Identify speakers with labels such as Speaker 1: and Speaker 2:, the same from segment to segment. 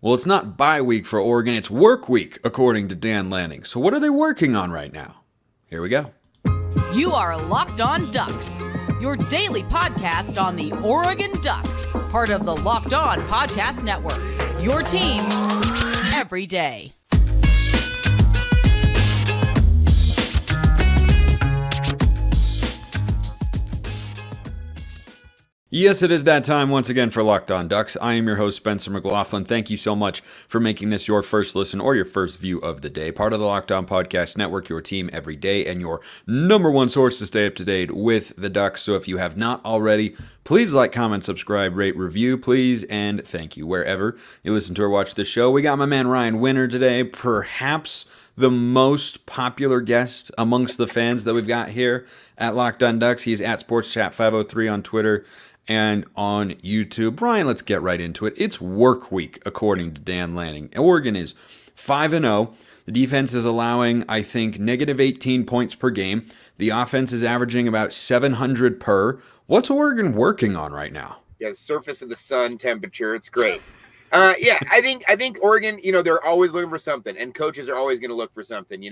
Speaker 1: Well, it's not bye week for Oregon, it's work week, according to Dan Lanning. So what are they working on right now? Here we go.
Speaker 2: You are Locked On Ducks, your daily podcast on the Oregon Ducks, part of the Locked On Podcast Network, your team every day.
Speaker 1: Yes, it is that time once again for Locked On Ducks. I am your host, Spencer McLaughlin. Thank you so much for making this your first listen or your first view of the day. Part of the Locked On Podcast Network, your team every day, and your number one source to stay up to date with the Ducks. So if you have not already, please like, comment, subscribe, rate, review, please, and thank you. Wherever you listen to or watch this show, we got my man Rian Winter today, perhaps the most popular guest amongst the fans that we've got here at Locked On Ducks. He's at SportsChat503 on Twitter and on YouTube. Brian, let's get right into it. It's work week, according to Dan Lanning. Oregon is 5-0. The defense is allowing, I think, negative 18 points per game. The offense is averaging about 700 per. What's Oregon working on right now?
Speaker 3: Yeah, the surface of the sun temperature. It's great. I think Oregon, they're always looking for something, and coaches are always going to look for something. You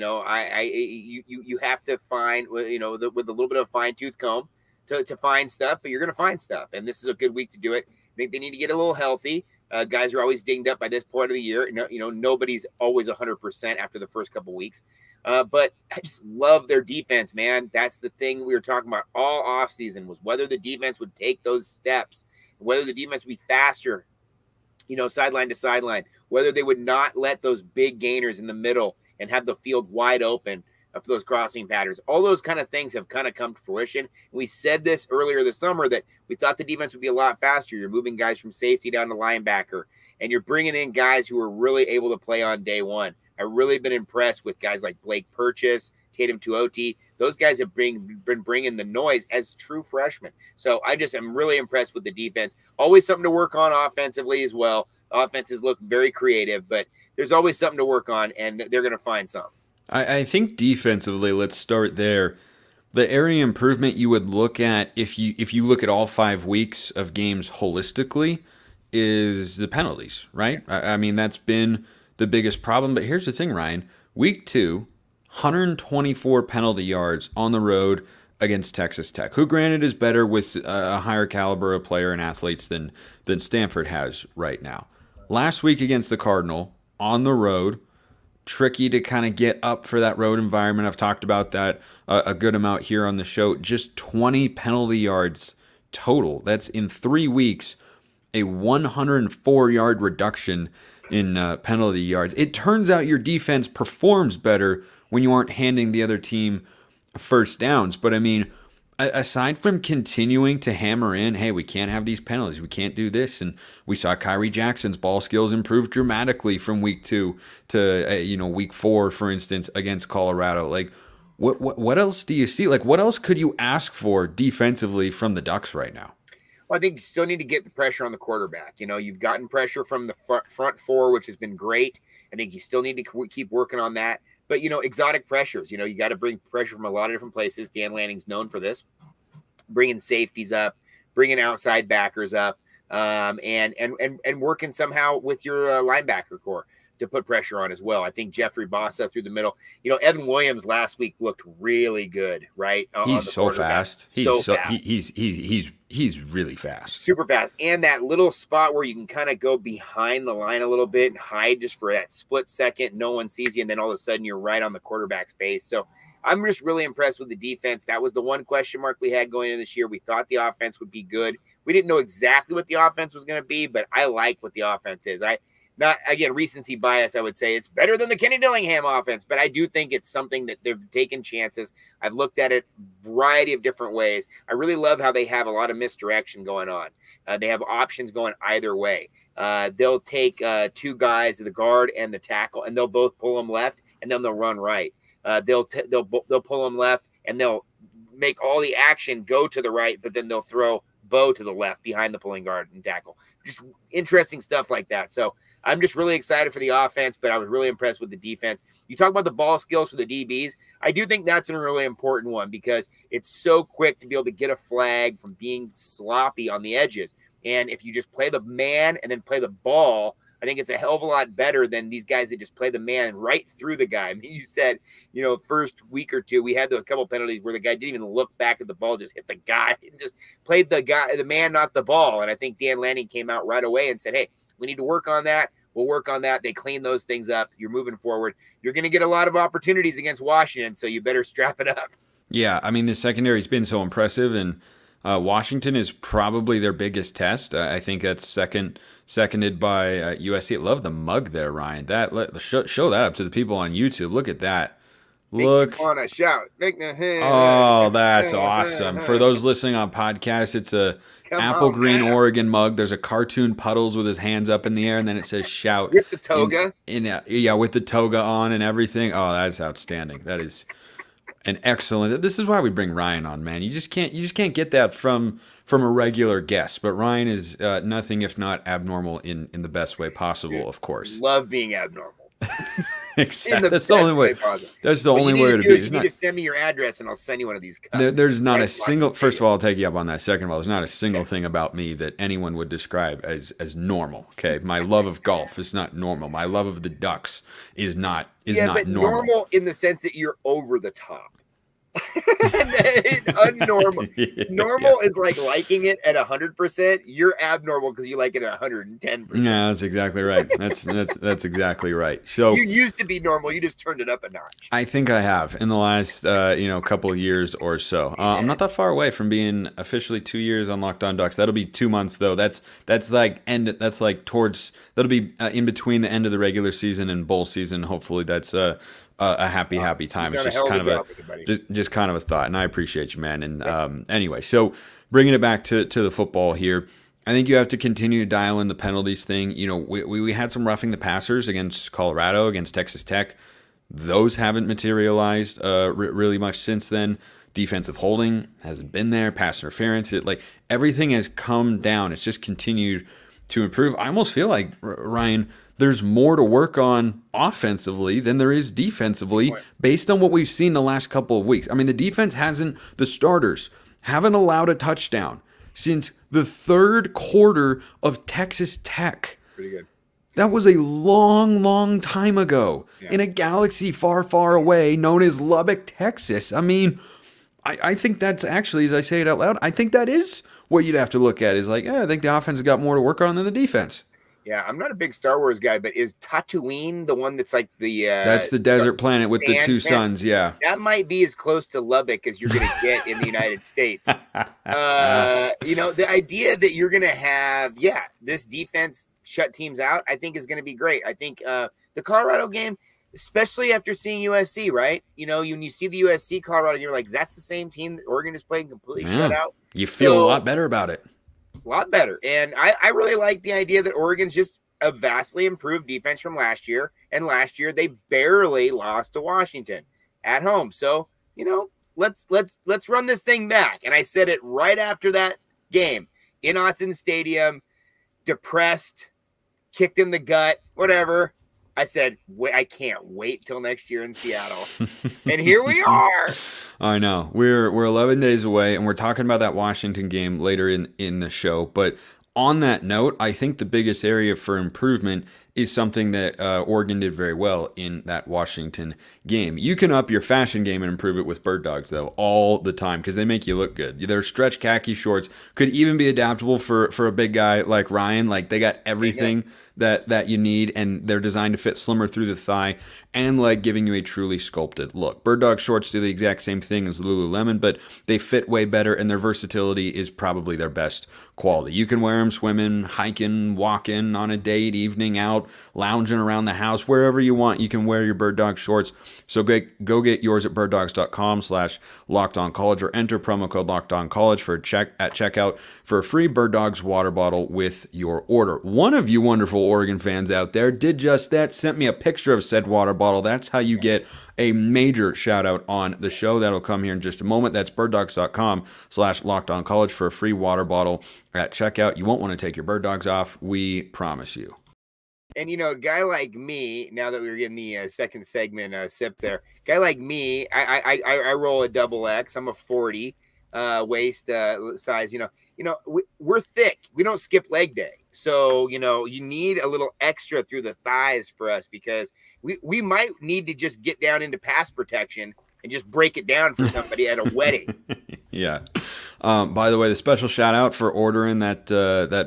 Speaker 3: have to find, with a little bit of a fine-tooth comb, to find stuff, but you're going to find stuff. And this is a good week to do it. I think they need to get a little healthy. Guys are always dinged up by this point of the year. Nobody's always 100% after the first couple weeks. But I just love their defense, man. That's the thing we were talking about all offseason, was whether the defense would take those steps, whether the defense would be faster, sideline to sideline, whether they would not let those big gainers in the middle and have the field wide open for those crossing patterns. All those kind of things have kind of come to fruition. We said this earlier this summer that we thought the defense would be a lot faster. You're moving guys from safety down to linebacker, and you're bringing in guys who are really able to play on day one. I've really been impressed with guys like Blake Purchase, Tatum Tuoti. Those guys have been bringing the noise as true freshmen. So I'm really impressed with the defense. Always something to work on offensively as well. Offenses look very creative, but there's always something to work on, and they're going to find something.
Speaker 1: I think defensively, let's start there. The area improvement you would look at if you look at all 5 weeks of games holistically is the penalties, right? I mean, that's been the biggest problem. But here's the thing, Ryan. Week 2, 124 penalty yards on the road against Texas Tech, who granted is better with a higher caliber of player and athletes than Stanford has right now. Last week against the Cardinal, on the road, tricky to kind of get up for that road environment. I've talked about that a good amount here on the show. Just 20 penalty yards total. That's in 3 weeks, a 104-yard reduction in penalty yards. It turns out your defense performs better when you aren't handing the other team first downs. But I mean, aside from continuing to hammer in, hey, we can't have these penalties, we can't do this, and we saw Kyrie Jackson's ball skills improve dramatically from week 2 to week 4, for instance, against Colorado. Like, what else do you see? Like, what else could you ask for defensively from the Ducks right now?
Speaker 3: Well, I think you still need to get the pressure on the quarterback. You've gotten pressure from the front four, which has been great. I think you still need to keep working on that. But, exotic pressures, you got to bring pressure from a lot of different places. Dan Lanning's known for this, bringing safeties up, bringing outside backers up, and working somehow with your linebacker core to put pressure on as well. I think Jeffrey Bossa through the middle. Evan Williams last week looked really good, right?
Speaker 1: He's so fast. He's really fast.
Speaker 3: Super fast. And that little spot where you can kind of go behind the line a little bit and hide just for that split second. No one sees you, and then all of a sudden you're right on the quarterback's face. So I'm just really impressed with the defense. That was the one question mark we had going into this year. We thought the offense would be good. We didn't know exactly what the offense was going to be, but I like what the offense is. Not, again, recency bias, I would say it's better than the Kenny Dillingham offense, but I do think it's something that they've taken chances. I've looked at it a variety of different ways. I really love how they have a lot of misdirection going on. They have options going either way. They'll take 2 guys, the guard and the tackle, and they'll both pull them left, and then they'll run right. They'll pull them left, and they'll make all the action go to the right, but then they'll throw Bo to the left behind the pulling guard and tackle. Just interesting stuff like that. So I'm just really excited for the offense, but I was really impressed with the defense. You talk about the ball skills for the DBs. I do think that's a really important one because it's so quick to be able to get a flag from being sloppy on the edges. And if you just play the man and then play the ball, I think it's a hell of a lot better than these guys that just play the man right through the guy. I mean, you said, first week or two, we had a couple penalties where the guy didn't even look back at the ball, just hit the guy and just played the man, not the ball. And I think Dan Lanning came out right away and said, hey, we need to work on that. We'll work on that. They clean those things up. You're moving forward. You're going to get a lot of opportunities against Washington, so you better strap it up.
Speaker 1: Yeah, I mean, the secondary's been so impressive, and Washington is probably their biggest test. I think that's seconded by USC. I love the mug there, Ryan. Show that up to the people on YouTube. Look at that. Look.
Speaker 3: On a shout.
Speaker 1: Oh, that's awesome. For those listening on podcasts, it's a apple green Oregon mug. There's a cartoon Puddles with his hands up in the air, and then it says shout.
Speaker 3: With the toga.
Speaker 1: Yeah, with the toga on and everything. Oh, that's outstanding. That is an excellent. This is why we bring Ryan on, man. You just can't get that from a regular guest. But Ryan is nothing if not abnormal in the best way possible, of course.
Speaker 3: Love being abnormal.
Speaker 1: Exactly. That's the only way. That's the only way to be.
Speaker 3: You need to send me your address, and I'll send you one of these cups.
Speaker 1: There's not a single. First of all, I'll take you up on that. Second of all, there's not a single thing about me that anyone would describe as normal. Okay, my love of golf is not normal. My love of the Ducks is not
Speaker 3: but
Speaker 1: normal.
Speaker 3: Normal in the sense that you're over the top. Unnormal. Normal is like liking it at 100%. You're abnormal because you like it at 110%.
Speaker 1: Yeah, that's exactly right. That's exactly right. So
Speaker 3: you used to be normal. You just turned it up a notch.
Speaker 1: I think I have in the last couple of years or so. I'm not that far away from being officially 2 years on Locked On Ducks. That'll be 2 months though. That'll be in between the end of the regular season and bowl season. Hopefully that's a happy time. It's just kind of a thought, and I appreciate you, man. And anyway, so bringing it back to the football here, I think you have to continue to dial in the penalties thing. We had some roughing the passers against Colorado, against Texas Tech. Those haven't materialized really much since then. Defensive holding hasn't been there. Pass interference, everything has come down. It's just continued to improve. I almost feel like, Ryan, there's more to work on offensively than there is defensively based on what we've seen the last couple of weeks. I mean, the starters haven't allowed a touchdown since the third quarter of Texas Tech.
Speaker 3: Pretty good.
Speaker 1: That was a long, long time ago in a galaxy far, far away known as Lubbock, Texas. I mean, I think that's actually, as I say it out loud, I think that is what you'd have to look at is I think the offense has got more to work on than the defense.
Speaker 3: Yeah, I'm not a big Star Wars guy, but is Tatooine the one that's like the...
Speaker 1: that's the desert planet with the two suns, yeah.
Speaker 3: That might be as close to Lubbock as you're going to get in the United States. The idea that you're going to have, this defense shut teams out, I think is going to be great. I think the Colorado game, especially after seeing USC, right? When you see the USC Colorado, you're like, that's the same team that Oregon is playing completely shut out.
Speaker 1: You feel a lot better about it.
Speaker 3: A lot better. And I really like the idea that Oregon's just a vastly improved defense from last year. And last year they barely lost to Washington at home. So, let's run this thing back. And I said it right after that game in Autzen Stadium, depressed, kicked in the gut, whatever. I said, I can't wait till next year in Seattle. And here we are.
Speaker 1: I know. We're 11 days away, and we're talking about that Washington game later in the show. But on that note, I think the biggest area for improvement is something that Oregon did very well in that Washington game. You can up your fashion game and improve it with Bird Dogs, though, all the time, because they make you look good. Their stretch khaki shorts could even be adaptable for a big guy like Ryan. They got everything that you need, and they're designed to fit slimmer through the thigh and giving you a truly sculpted look. Bird Dog shorts do the exact same thing as Lululemon, but they fit way better, and their versatility is probably their best quality. You can wear them swimming, hiking, walking, on a date, evening out, lounging around the house, wherever you want. You can wear your Bird Dog shorts. So go get yours at birddogs.com/lockedoncollege or enter promo code lockedoncollege at checkout for a free Bird Dogs water bottle with your order. One of you wonderful Oregon fans out there did just that, sent me a picture of said water bottle. That's how you get a major shout out on the show. That'll come here in just a moment. That's birddogs.com/lockedoncollege for a free water bottle at checkout. You won't want to take your Bird Dogs off. We promise you.
Speaker 3: And, a guy like me, now that we're getting the second segment sip there, guy like me, I roll a double X. I'm a 40 waist size. We're thick. We don't skip leg day. So, you need a little extra through the thighs for us, because we might need to just get down into pass protection and just break it down for somebody at a wedding.
Speaker 1: Yeah. By the way, the special shout out for ordering that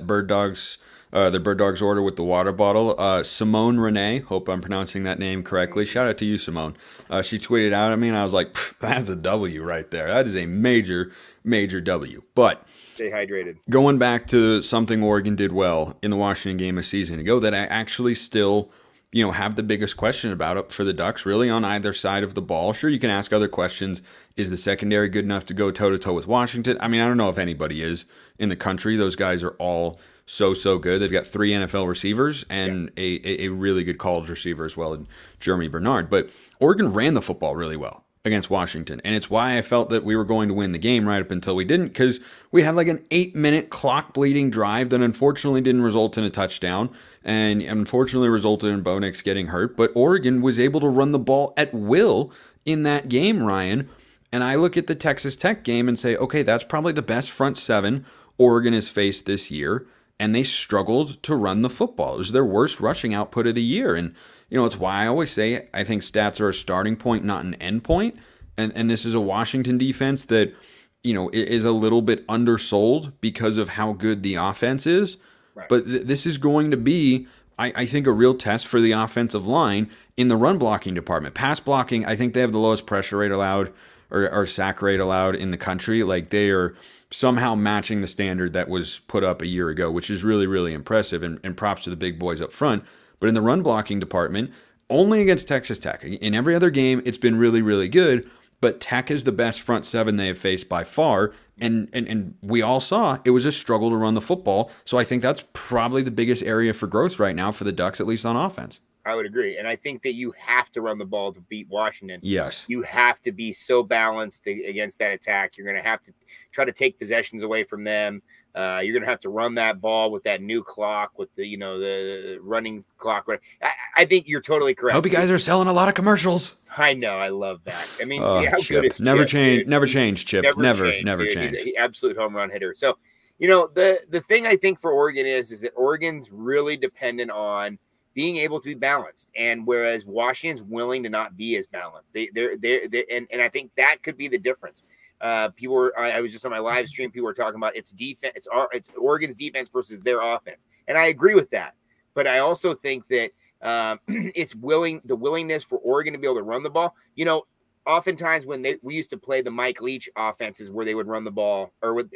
Speaker 1: Bird Dogs, the Bird Dogs order with the water bottle. Simone Renee, hope I'm pronouncing that name correctly. Shout out to you, Simone. She tweeted out at me, and I was like, that's a W right there. That is a major, major W. But
Speaker 3: stay hydrated.
Speaker 1: Going back to something Oregon did well in the Washington game a season ago that I actually still, have the biggest question about it for the Ducks, really, on either side of the ball. Sure, you can ask other questions. Is the secondary good enough to go toe-to-toe with Washington? I mean, I don't know if anybody is in the country. Those guys are all so good. They've got 3 NFL receivers and a really good college receiver as well, Jeremy Bernard. But Oregon ran the football really well against Washington, and it's why I felt that we were going to win the game right up until we didn't, because we had like an 8-minute clock-bleeding drive that unfortunately didn't result in a touchdown, and unfortunately resulted in Bo Nix getting hurt, but Oregon was able to run the ball at will in that game, Ryan, and I look at the Texas Tech game and say, okay, that's probably the best front seven Oregon has faced this year, and they struggled to run the football. It was their worst rushing output of the year, and it's why I always say I think stats are a starting point, not an end point. And this is a Washington defense that, is a little bit undersold because of how good the offense is. Right. But this is going to be, I think, a real test for the offensive line in the run blocking department. Pass blocking, I think they have the lowest pressure rate allowed or sack rate allowed in the country. Like, they are somehow matching the standard that was put up a year ago, which is really, really impressive. And props to the big boys up front. But in the run blocking department, only against Texas Tech. In every other game, it's been really, really good. But Tech is the best front seven they have faced by far. And we all saw it was a struggle to run the football. So I think that's probably the biggest area for growth right now for the Ducks, at least on offense.
Speaker 3: I would agree. And I think that you have to run the ball to beat Washington.
Speaker 1: Yes.
Speaker 3: You have to be so balanced against that attack. You're going to have to try to take possessions away from them. You're going to have to run that ball with that new clock, with the running clock. I think you're totally correct.
Speaker 1: I hope you guys are selling a lot of commercials.
Speaker 3: I know. I love that. I mean, how
Speaker 1: Chip.
Speaker 3: good is Chip?
Speaker 1: Never change, Chip. Never change.
Speaker 3: He's an absolute home run hitter. So, the thing I think for Oregon is that Oregon's really dependent on being able to be balanced, and whereas Washington's willing to not be as balanced, and I think that could be the difference. I was just on my live stream. People were talking about it's defense. It's Oregon's defense versus their offense, and I agree with that. But I also think that it's the willingness for Oregon to be able to run the ball. Oftentimes when we used to play the Mike Leach offenses where they would run the ball, or with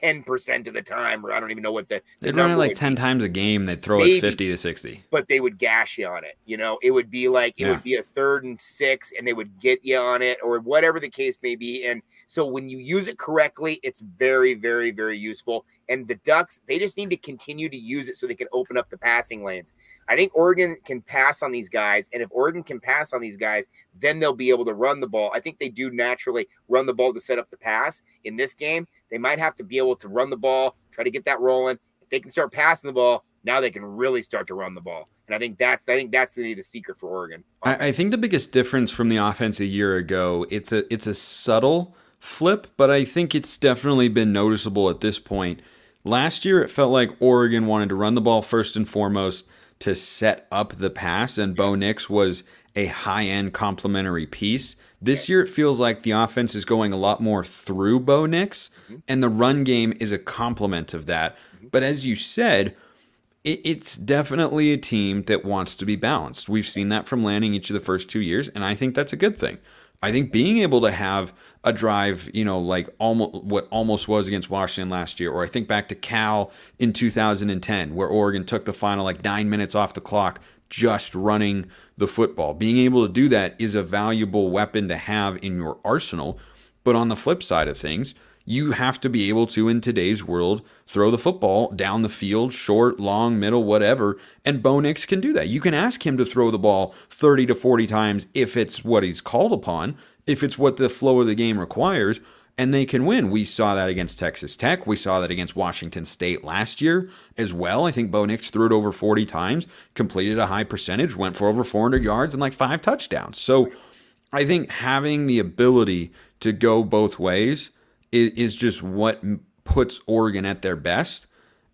Speaker 3: 10% of the time, or I don't even know what
Speaker 1: they'd run it like 10 times a game. They'd throw it 50 to 60,
Speaker 3: but they would gash you on it. It would be like, it would be a 3rd and 6 and they would get you on it, or whatever the case may be. And so when you use it correctly, it's very, very, very useful. And the Ducks, they just need to continue to use it so they can open up the passing lanes. I think Oregon can pass on these guys. And if Oregon can pass on these guys, then they'll be able to run the ball. I think they do naturally run the ball to set up the pass. In this game, they might have to be able to run the ball, try to get that rolling. If they can start passing the ball, now they can really start to run the ball. And I think that's the secret for Oregon.
Speaker 1: I think the biggest difference from the offense a year ago, it's a subtle flip, but I think it's definitely been noticeable at this point. Last year, it felt like Oregon wanted to run the ball first and foremost to set up the pass, and Bo Nix was a high-end complementary piece. This year, it feels like the offense is going a lot more through Bo Nix, and the run game is a complement of that. But as you said, it's definitely a team that wants to be balanced. We've seen that from Lanning each of the first 2 years, and I think that's a good thing. I think being able to have a drive, like what almost was against Washington last year, or I think back to Cal in 2010, where Oregon took the final 9 minutes off the clock just running the football. Being able to do that is a valuable weapon to have in your arsenal. But on the flip side of things, you have to be able to, in today's world, throw the football down the field, short, long, middle, whatever, and Bo Nix can do that. You can ask him to throw the ball 30 to 40 times if it's what he's called upon, if it's what the flow of the game requires, and they can win. We saw that against Texas Tech. We saw that against Washington State last year as well. I think Bo Nix threw it over 40 times, completed a high percentage, went for over 400 yards and 5 touchdowns. So I think having the ability to go both ways is just what puts Oregon at their best.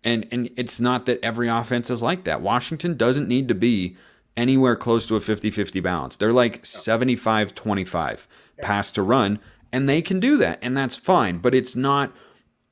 Speaker 1: And it's not that every offense is like that. Washington doesn't need to be anywhere close to a 50-50 balance. They're like 75-25 pass to run, and they can do that, and that's fine. But it's not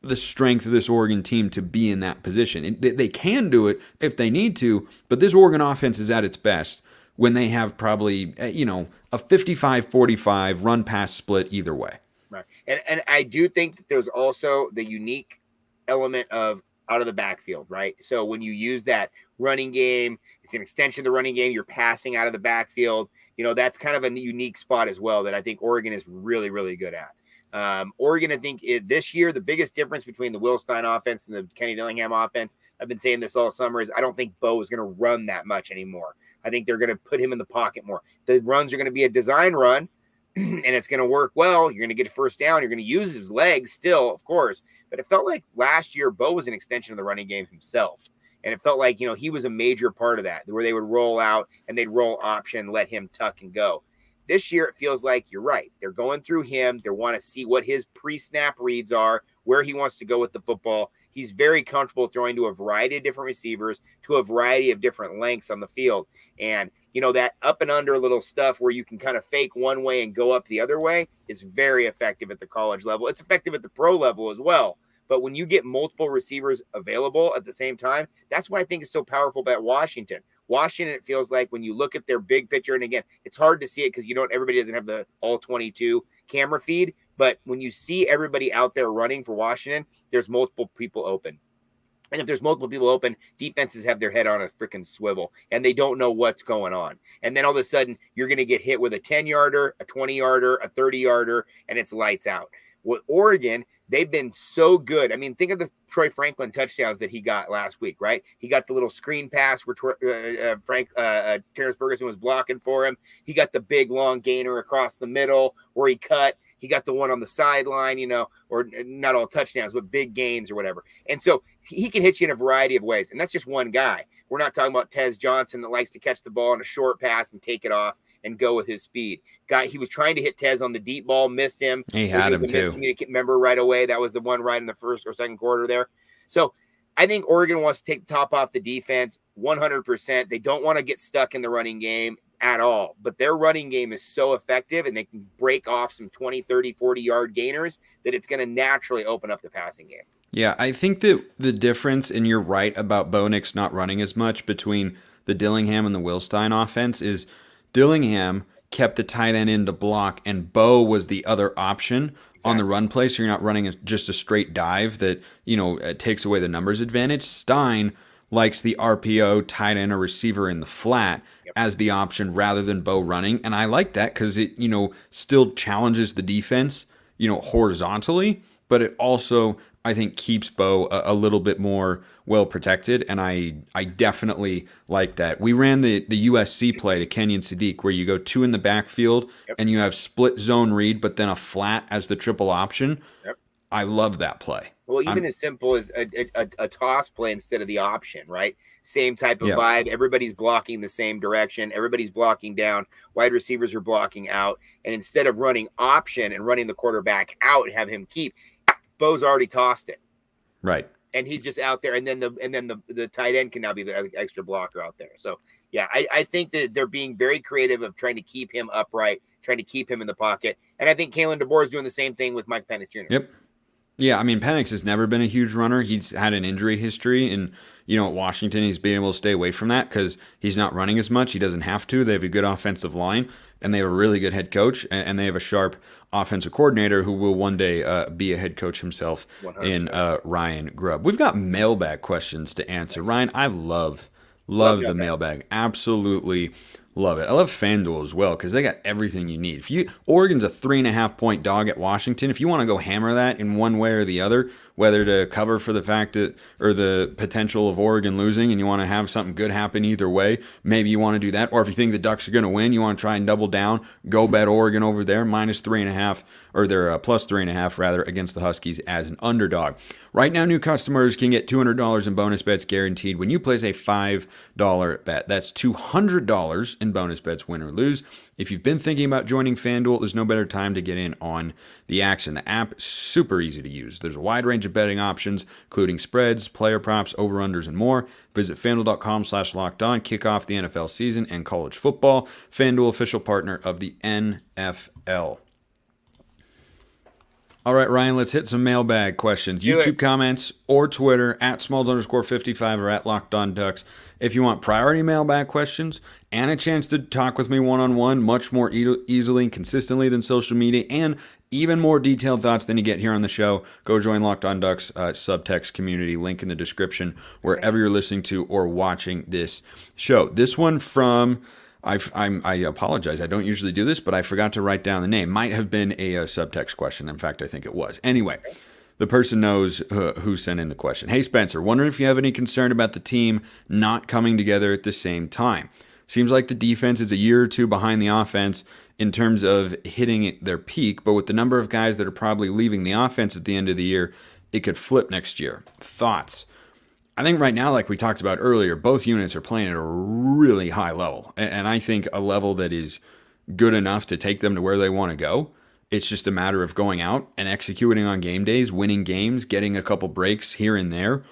Speaker 1: the strength of this Oregon team to be in that position. They can do it if they need to, but this Oregon offense is at its best when they have probably, a 55-45 run-pass split either way.
Speaker 3: Right. And I do think that there's also the unique element of out of the backfield, right? So when you use that running game, it's an extension of the running game, you're passing out of the backfield. That's kind of a unique spot as well that I think Oregon is really, really good at. Oregon, I think this year, the biggest difference between the Will Stein offense and the Kenny Dillingham offense, I've been saying this all summer, is I don't think Bo is going to run that much anymore. I think they're going to put him in the pocket more. The runs are going to be a design run, and it's going to work well. You're going to get a first down. You're going to use his legs still, of course. But it felt like last year, Bo was an extension of the running game himself. And it felt like, he was a major part of that, where they would roll out and they'd roll option, let him tuck and go. This year, it feels like you're right. They're going through him. They want to see what his pre-snap reads are, where he wants to go with the football. He's very comfortable throwing to a variety of different receivers, to a variety of different lengths on the field. And, that up and under little stuff where you can kind of fake one way and go up the other way is very effective at the college level. It's effective at the pro level as well. But when you get multiple receivers available at the same time, that's what I think is so powerful about Washington. Washington, it feels like when you look at their big picture, and again, it's hard to see it because everybody doesn't have the all 22 camera feed. But when you see everybody out there running for Washington, there's multiple people open. And if there's multiple people open, defenses have their head on a freaking swivel, and they don't know what's going on. And then all of a sudden, you're going to get hit with a 10-yarder, a 20-yarder, a 30-yarder, and it's lights out. With Oregon, they've been so good. I mean, think of the Troy Franklin touchdowns that he got last week, right? He got the little screen pass where Terrence Ferguson was blocking for him. He got the big, long gainer across the middle where he cut. He got the one on the sideline, or not all touchdowns, but big gains or whatever. And so he can hit you in a variety of ways. And that's just one guy. We're not talking about Tez Johnson that likes to catch the ball on a short pass and take it off and go with his speed. He was trying to hit Tez on the deep ball, missed him.
Speaker 1: He had him too.
Speaker 3: Remember right away, that was the one right in the first or second quarter there. So I think Oregon wants to take the top off the defense 100%. They don't want to get stuck in the running game at all, but their running game is so effective and they can break off some 20, 30, 40-yard gainers that it's going to naturally open up the passing game.
Speaker 1: Yeah, I think that the difference, and you're right about Bo Nix not running as much between the Dillingham and the Will Stein offense, is Dillingham kept the tight end in to block, and Bo was the other option on the run play, so you're not running just a straight dive that, takes away the numbers advantage. Stein likes the RPO tight end or receiver in the flat as the option rather than Bo running, and I like that because it, still challenges the defense, horizontally, but it also, I think, keeps Bo a little bit more well protected, and I definitely like that. We ran the USC play to Kenyon Sadiq where you go two in the backfield and you have split zone read, but then a flat as the triple option. I love that play.
Speaker 3: Well, even as simple as a toss play instead of the option, right? Same type of vibe. Everybody's blocking the same direction. Everybody's blocking down. Wide receivers are blocking out. And instead of running option and running the quarterback out and have him keep, Bo's already tossed it.
Speaker 1: Right.
Speaker 3: And he's just out there. And then the tight end can now be the extra blocker out there. So, yeah, I think that they're being very creative of trying to keep him upright, trying to keep him in the pocket. And I think Kalen DeBoer is doing the same thing with Mike Penix Jr.
Speaker 1: Yep. Yeah, I mean, Penix has never been a huge runner. He's had an injury history, and, at Washington, he's been able to stay away from that because he's not running as much. He doesn't have to. They have a good offensive line, and they have a really good head coach, and they have a sharp offensive coordinator who will one day be a head coach himself 100%. In Ryan Grubb. We've got mailbag questions to answer. Ryan, I love the mailbag. Absolutely love it. I love FanDuel as well because they got everything you need. Oregon's a 3.5-point dog at Washington. If you want to go hammer that in one way or the other, whether to cover for the fact that or the potential of Oregon losing and you want to have something good happen either way, maybe you want to do that. Or if you think the Ducks are going to win, you want to try and double down, go bet Oregon over there, -3.5, or they're +3.5 rather, against the Huskies as an underdog. Right now, new customers can get $200 in bonus bets guaranteed when you place a $5 bet. That's $200 and bonus bets, win or lose. If you've been thinking about joining FanDuel, there's no better time to get in on the action. The app is super easy to use. There's a wide range of betting options, including spreads, player props, over-unders, and more. Visit FanDuel.com/lockedon. Kick off the NFL season and college football. FanDuel, official partner of the NFL. All right, Ryan, let's hit some mailbag questions. YouTube comments or Twitter at @Smalls_55 or at LockedOnDucks. If you want priority mailbag questions and a chance to talk with me one-on-one much more easily and consistently than social media, and even more detailed thoughts than you get here on the show, go join Locked On Ducks subtext community. Link in the description wherever you're listening to or watching this show. This one from... I apologize. I don't usually do this, but I forgot to write down the name. Might have been a subtext question. In fact, I think it was. Anyway, the person knows who sent in the question. Hey, Spencer, wondering if you have any concern about the team not coming together at the same time. Seems like the defense is a year or two behind the offense in terms of hitting their peak, but with the number of guys that are probably leaving the offense at the end of the year, it could flip next year. Thoughts? I think right now, like we talked about earlier, both units are playing at a really high level. And I think a level that is good enough to take them to where they want to go. It's just a matter of going out and executing on game days, winning games, getting a couple breaks here and there.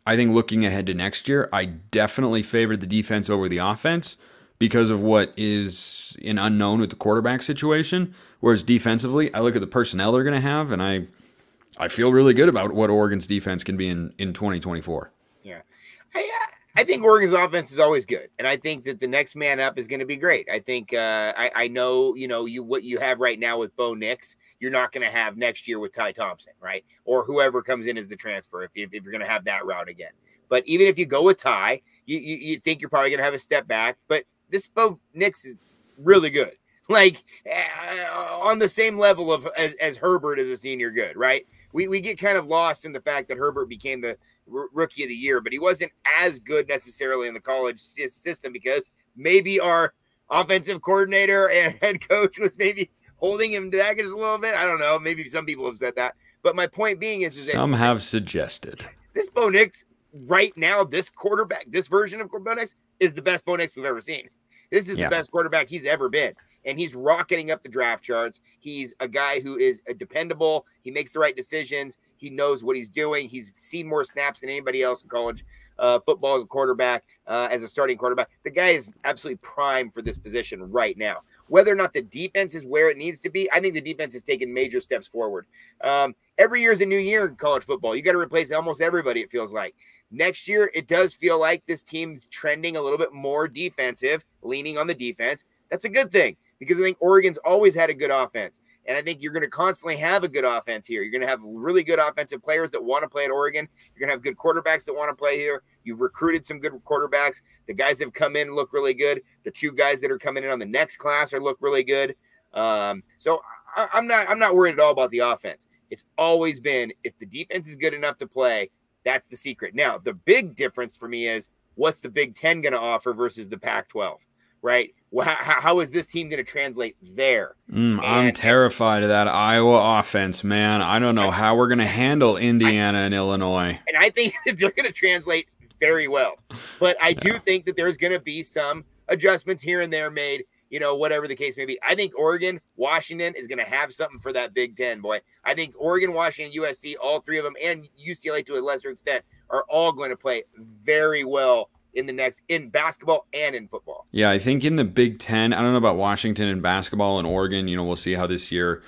Speaker 1: I think looking ahead to next year, I definitely favored the defense over the offense because of what is an unknown with the quarterback situation. Whereas defensively, I look at the personnel they're going to have, and I feel really good about what Oregon's defense can be in 2024.
Speaker 3: Yeah. I think Oregon's offense is always good. And I think that the next man up is going to be great. I think I know, what you have right now with Bo Nix, you're not going to have next year with Ty Thompson, right? Or whoever comes in as the transfer if you're going to have that route again. But even if you go with Ty, you think you're probably going to have a step back. But this Bo Nix is really good. Like on the same level of as Herbert as a senior good, right? We get kind of lost in the fact that Herbert became the rookie of the year, but he wasn't as good necessarily in the college system because maybe our offensive coordinator and head coach was maybe holding him back just a little bit. I don't know. Maybe some people have said that, but my point being is
Speaker 1: some have suggested
Speaker 3: this Bo Nix right now, this quarterback, this version of Bo Nix is the best Bo Nix we've ever seen. This is the best quarterback he's ever been. And he's rocketing up the draft charts. He's a guy who is dependable. He makes the right decisions. He knows what he's doing. He's seen more snaps than anybody else in college football as a quarterback, as a starting quarterback. The guy is absolutely prime for this position right now. Whether or not the defense is where it needs to be, I think the defense has taken major steps forward. Every year is a new year in college football. You got to replace almost everybody, it feels like. Next year, it does feel like this team's trending a little bit more defensive, leaning on the defense. That's a good thing because I think Oregon's always had a good offense. And I think you're going to constantly have a good offense here. You're going to have really good offensive players that want to play at Oregon. You're going to have good quarterbacks that want to play here. You've recruited some good quarterbacks. The guys that have come in look really good. The two guys that are coming in on the next class look really good. So I'm not worried at all about the offense. It's always been, if the defense is good enough to play, that's the secret. Now, the big difference for me is what's the Big Ten going to offer versus the Pac-12, right? How is this team going to translate there?
Speaker 1: I'm terrified of that Iowa offense, man. I don't know how we're going to handle Indiana and Illinois.
Speaker 3: And I think that they're going to translate very well. But I do think that there's going to be some adjustments here and there made, whatever the case may be. I think Oregon, Washington is going to have something for that Big Ten, boy. I think Oregon, Washington, USC, all three of them, and UCLA to a lesser extent, are all going to play very well in basketball and in football.
Speaker 1: Yeah, I think in the Big Ten, I don't know about Washington and basketball and Oregon, we'll see how this year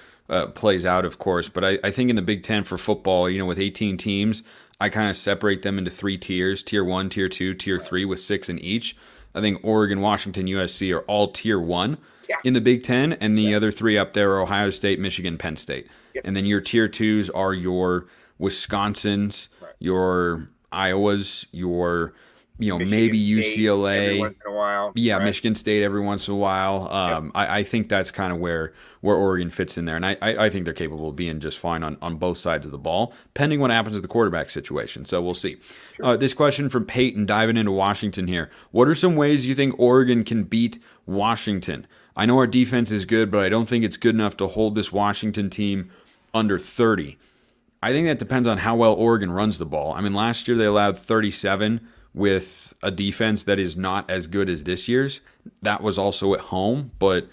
Speaker 1: plays out, of course. But I think in the Big Ten for football, with 18 teams, I kind of separate them into 3 tiers, Tier 1, Tier 2, Tier 3 with 6 in each. I think Oregon, Washington, USC are all Tier 1 in the Big Ten, and the other 3 up there are Ohio State, Michigan, Penn State. And then your Tier 2s are your Wisconsins, your Iowas, your maybe UCLA
Speaker 3: every once in a while.
Speaker 1: Yeah, right? Michigan State every once in a while. I think that's kind of where Oregon fits in there. And I think they're capable of being just fine on both sides of the ball, pending what happens with the quarterback situation. So we'll see. Sure. This question from Peyton, diving into Washington here. What are some ways you think Oregon can beat Washington? I know our defense is good, but I don't think it's good enough to hold this Washington team under 30. I think that depends on how well Oregon runs the ball. I mean, last year they allowed 37, with a defense that is not as good as this year's. That was also at home, but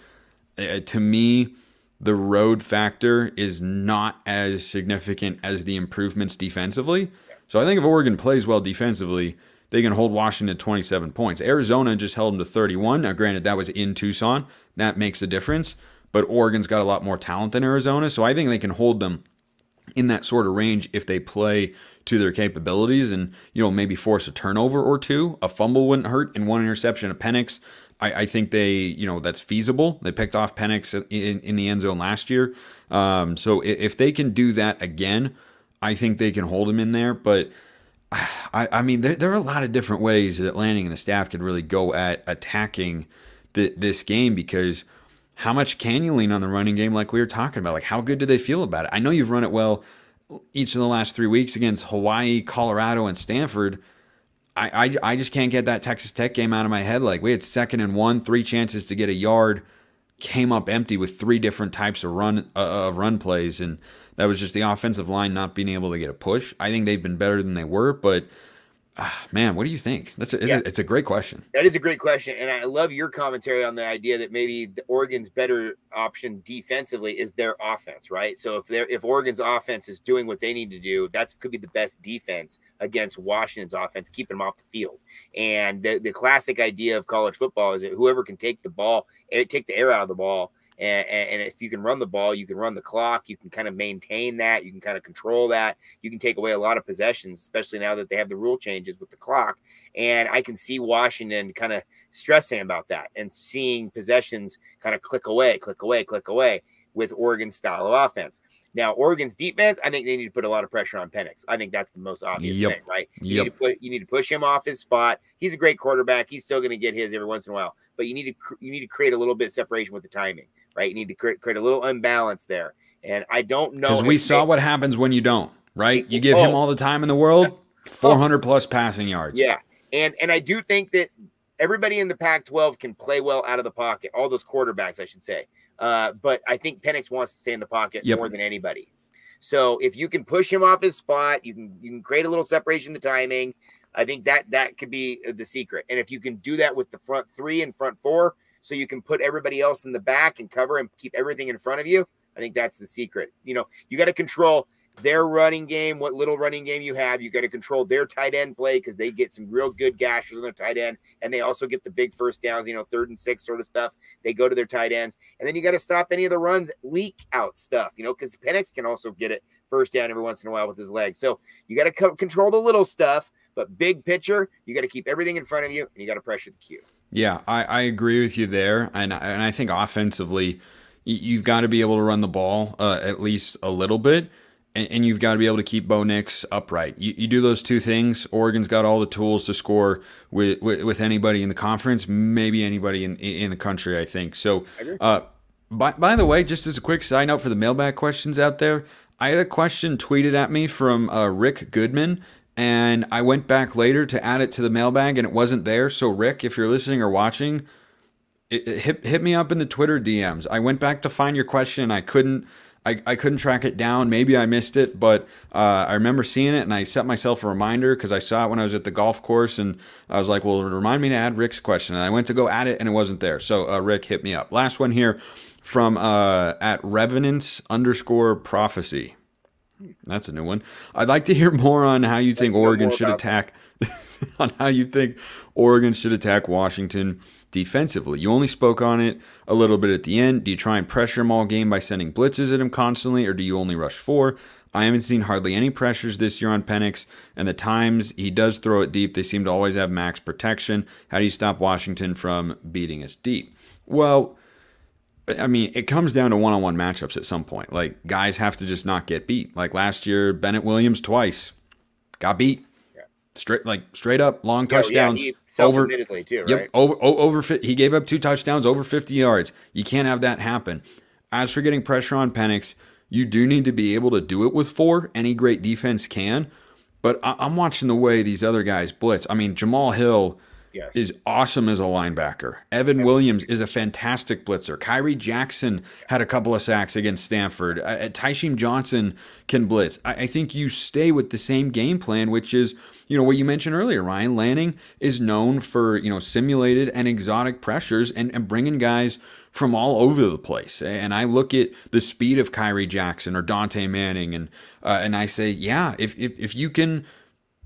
Speaker 1: to me, the road factor is not as significant as the improvements defensively. So I think if Oregon plays well defensively, they can hold Washington to 27 points. Arizona just held them to 31. Now, granted, that was in Tucson. That makes a difference. But Oregon's got a lot more talent than Arizona, so I think they can hold them in that sort of range if they play to their capabilities and, maybe force a turnover or two. A fumble wouldn't hurt, and one interception of Penix. I think that's feasible. They picked off Penix in the end zone last year. So if they can do that again, I think they can hold him in there. But I mean, there are a lot of different ways that Lanning and the staff could really go at attacking this game, because how much can you lean on the running game like we were talking about? Like, how good do they feel about it? I know you've run it well each of the last 3 weeks against Hawaii, Colorado, and Stanford. I just can't get that Texas Tech game out of my head. Like, we had 2nd and 1, 3 chances to get a yard, came up empty with 3 different types of run plays, and that was just the offensive line not being able to get a push. I think they've been better than they were, but man, what do you think? It's a great question.
Speaker 3: That is a great question, and I love your commentary on the idea that maybe the Oregon's better option defensively is their offense, right? So if Oregon's offense is doing what they need to do, that could be the best defense against Washington's offense, keeping them off the field. And the classic idea of college football is that whoever can take the air out of the ball. And if you can run the ball, you can run the clock, you can kind of maintain that, you can kind of control that, you can take away a lot of possessions, especially now that they have the rule changes with the clock. And I can see Washington kind of stressing about that and seeing possessions kind of click away with Oregon's style of offense. Now, Oregon's defense, I think they need to put a lot of pressure on Penix. I think that's the most obvious thing, right? You need to push him off his spot. He's a great quarterback. He's still going to get his every once in a while, but you need to create a little bit of separation with the timing, right? You need to create a little unbalance there. And I don't know.
Speaker 1: Because we saw what happens when you don't, right? You give him all the time in the world, 400 plus passing yards.
Speaker 3: Yeah. And I do think that everybody in the Pac-12 can play well out of the pocket, all those quarterbacks, I should say. But I think Penix wants to stay in the pocket more than anybody. So if you can push him off his spot, you can create a little separation in the timing. I think that could be the secret. And if you can do that with the front 3 and front 4, so you can put everybody else in the back and cover and keep everything in front of you, I think that's the secret. You got to control their running game, what little running game you have. You got to control their tight end play, because they get some real good gashers on their tight end, and they also get the big first downs, 3rd and 6 sort of stuff. They go to their tight ends, and then you got to stop any of the runs, leak out stuff, because Penix can also get it first down every once in a while with his legs. So you got to control the little stuff, but big picture, you got to keep everything in front of you, and you got to pressure the Q.
Speaker 1: Yeah, I agree with you there, and I think offensively, you've got to be able to run the ball at least a little bit, and you've got to be able to keep Bo Nix upright. You do those two things, Oregon's got all the tools to score with anybody in the conference, maybe anybody in the country, I think. So, by the way, just as a quick side note for the mailbag questions out there, I had a question tweeted at me from Rick Goodman, and I went back later to add it to the mailbag, and it wasn't there. So, Rick, if you're listening or watching, hit me up in the Twitter DMs. I went back to find your question, and I couldn't track it down. Maybe I missed it, but I remember seeing it, and I set myself a reminder because I saw it when I was at the golf course, and I was like, well, remind me to add Rick's question. And I went to go add it, and it wasn't there. So, Rick, hit me up. Last one here from at Revenants_prophecy. That's a new one. I'd like to hear more on how you think Oregon should attack Washington defensively. You only spoke on it a little bit at the end. Do you try and pressure him all game by sending blitzes at him constantly, or do you only rush 4? I haven't seen hardly any pressures this year on Penix, and the times he does throw it deep, they seem to always have max protection. How do you stop Washington from beating us deep? Well, I mean, it comes down to one-on-one matchups at some point. Like, guys have to just not get beat. Like last year, Bennett Williams twice got beat. Straight up long touchdowns.
Speaker 3: Yeah, self-admittedly too, right?
Speaker 1: Yep, over he gave up 2 touchdowns over 50 yards. You can't have that happen. As for getting pressure on Penix, you do need to be able to do it with 4. Any great defense can. But I'm watching the way these other guys blitz. I mean, Jamal Hill is awesome as a linebacker. Evan Williams is a fantastic blitzer. Kyrie Jackson had a couple of sacks against Stanford. Tyshim Johnson can blitz. I think you stay with the same game plan, which is, what you mentioned earlier. Ryan Lanning is known for, simulated and exotic pressures and bringing guys from all over the place. And I look at the speed of Kyrie Jackson or Dante Manning, and I say, yeah, if you can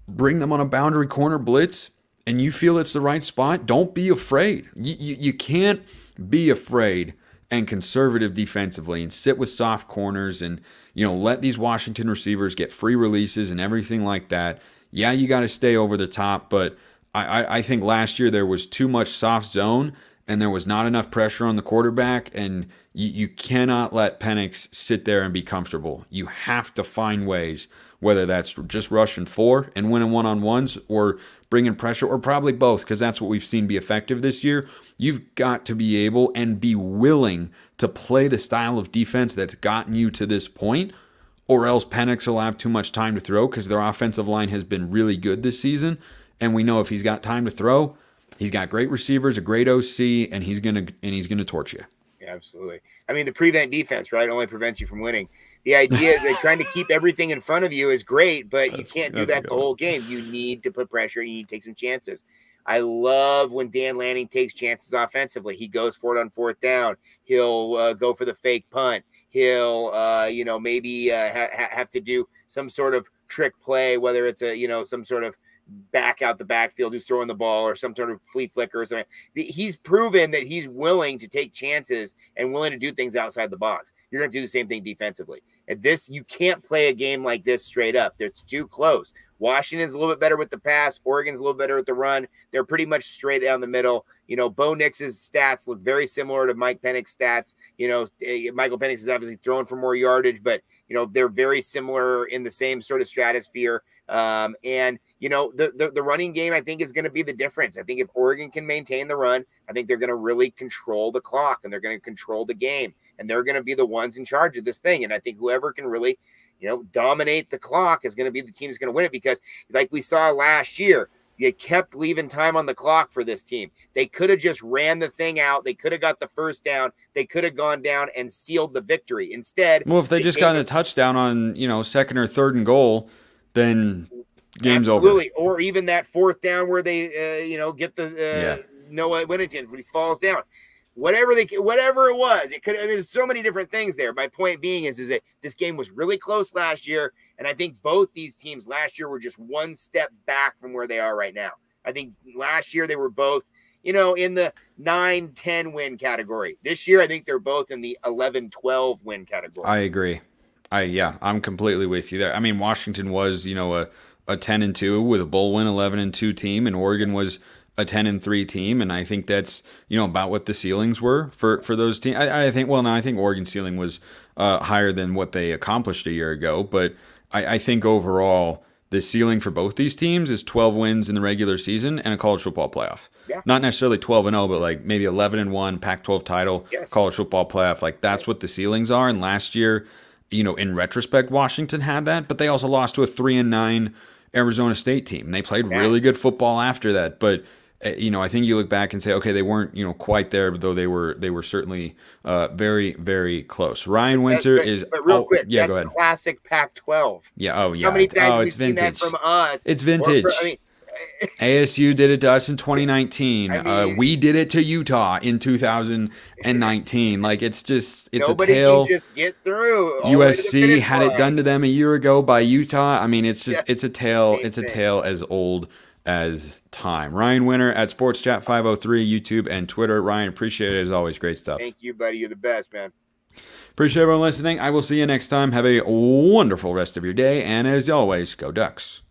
Speaker 1: bring them on a boundary corner blitz and you feel it's the right spot, don't be afraid. You can't be afraid and conservative defensively and sit with soft corners and, let these Washington receivers get free releases and everything like that. Yeah, you got to stay over the top, but I think last year there was too much soft zone and there was not enough pressure on the quarterback, and you cannot let Penix sit there and be comfortable. You have to find ways, whether that's just rushing 4 and winning one-on-ones or bringing pressure, or probably both, because that's what we've seen be effective this year. You've got to be able and be willing to play the style of defense that's gotten you to this point, or else Penix will have too much time to throw because their offensive line has been really good this season, and we know if he's got time to throw, he's got great receivers, a great OC, and he's gonna torch you.
Speaker 3: Yeah, absolutely. I mean, the prevent defense, right, only prevents you from winning. The idea that trying to keep everything in front of you is great, but you can't do that the whole game. You need to put pressure. You need to take some chances. I love when Dan Lanning takes chances offensively. He goes for it on 4th down. He'll go for the fake punt. He'll, maybe have to do some sort of trick play, whether it's some sort of back out the backfield who's throwing the ball or some sort of flea flicker or something. He's proven that he's willing to take chances and willing to do things outside the box. You're going to do the same thing defensively. And you can't play a game like this straight up. It's too close. Washington's a little bit better with the pass. Oregon's a little better with the run. They're pretty much straight down the middle. Bo Nix's stats look very similar to Mike Penix's stats. Michael Penix is obviously throwing for more yardage, but, they're very similar in the same sort of stratosphere. The running game, I think, is going to be the difference. I think if Oregon can maintain the run, I think they're going to really control the clock and they're going to control the game, and they're going to be the ones in charge of this thing. And I think whoever can really, dominate the clock is going to be the team that's going to win it, because like we saw last year, you kept leaving time on the clock for this team. They could have just ran the thing out. They could have got the first down. They could have gone down and sealed the victory. Instead,
Speaker 1: well, if they just got a touchdown on, 2nd or 3rd and goal, then game's
Speaker 3: absolutely
Speaker 1: over.
Speaker 3: Or even that 4th down where they, get the Noah Winnington when he falls down. Whatever it was, it could. I mean, there's so many different things there. My point being is that this game was really close last year, and I think both these teams last year were just one step back from where they are right now. I think last year they were both, in the 9-10 win category. This year, I think they're both in the 11-12 win category.
Speaker 1: I agree. I'm completely with you there. I mean, Washington was, a 10-2 with a bowl win, 11-2 team, and Oregon was a 10-3 team, and I think that's about what the ceilings were for those teams. I think Oregon's ceiling was higher than what they accomplished a year ago, but I think overall the ceiling for both these teams is 12 wins in the regular season and a college football playoff.
Speaker 3: Yeah.
Speaker 1: Not necessarily 12-0, but like maybe 11-1, Pac-12 title,
Speaker 3: yes.
Speaker 1: College football playoff. Like that's what the ceilings are. And last year, in retrospect, Washington had that, but they also lost to a 3-9 Arizona State team. They played really good football after that, but I think you look back and say, okay, they weren't, quite there, though they were certainly very, very close. Ryan Winter
Speaker 3: but real quick,
Speaker 1: yeah,
Speaker 3: that's
Speaker 1: go ahead.
Speaker 3: Classic Pac-12.
Speaker 1: Yeah, oh yeah.
Speaker 3: How many times have we
Speaker 1: it's
Speaker 3: seen
Speaker 1: vintage.
Speaker 3: that from us?
Speaker 1: It's vintage. ASU did it to us in 2019. We did it to Utah in 2019. Like it's a tale.
Speaker 3: Nobody can just get through.
Speaker 1: USC had it done to them a year ago by Utah. I mean, it's a tale. It's a tale as old as time. Rian Winter at Sports Chat 503, YouTube and Twitter. Ryan, appreciate it as always. Great stuff.
Speaker 3: Thank you, buddy. You're the best, man.
Speaker 1: Appreciate everyone listening. I will see you next time. Have a wonderful rest of your day. And as always, go Ducks.